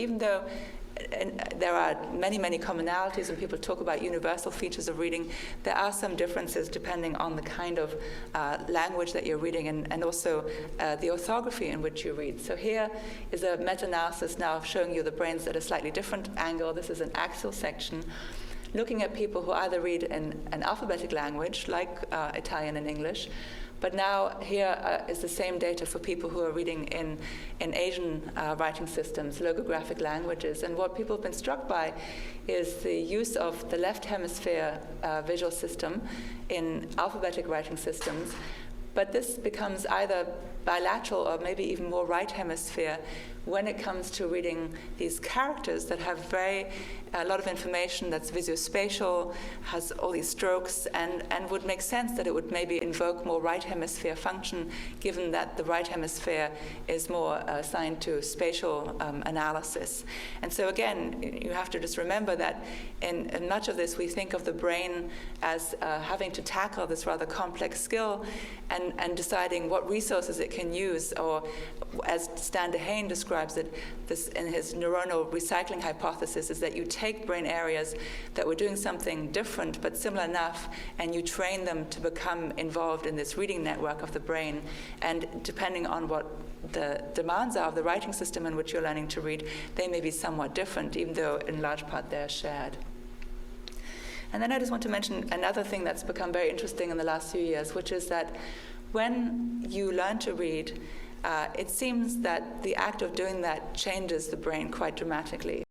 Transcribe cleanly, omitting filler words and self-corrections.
even though there are many, many commonalities when people talk about universal features of reading, there are some differences depending on the kind of language that you're reading and also the orthography in which you read. So here is a meta-analysis now showing you the brains at a slightly different angle. This is an axial section looking at people who either read in an alphabetic language, like Italian and English, but now here is the same data for people who are reading in Asian writing systems, logographic languages. And what people have been struck by is the use of the left hemisphere visual system in alphabetic writing systems. But this becomes either bilateral or maybe even more right hemisphere when it comes to reading these characters that have a lot of information that's visuospatial, has all these strokes, and would make sense that it would maybe invoke more right hemisphere function, given that the right hemisphere is more assigned to spatial analysis. And so again, you have to just remember that in much of this we think of the brain as having to tackle this rather complex skill and deciding what resources it can use, or as Stan DeHaan describes it, this in his neuronal recycling hypothesis, is that you take brain areas that were doing something different but similar enough, and you train them to become involved in this reading network of the brain. And depending on what the demands are of the writing system in which you're learning to read, they may be somewhat different, even though in large part they're shared. And then I just want to mention another thing that's become very interesting in the last few years, which is that when you learn to read, it seems that the act of doing that changes the brain quite dramatically.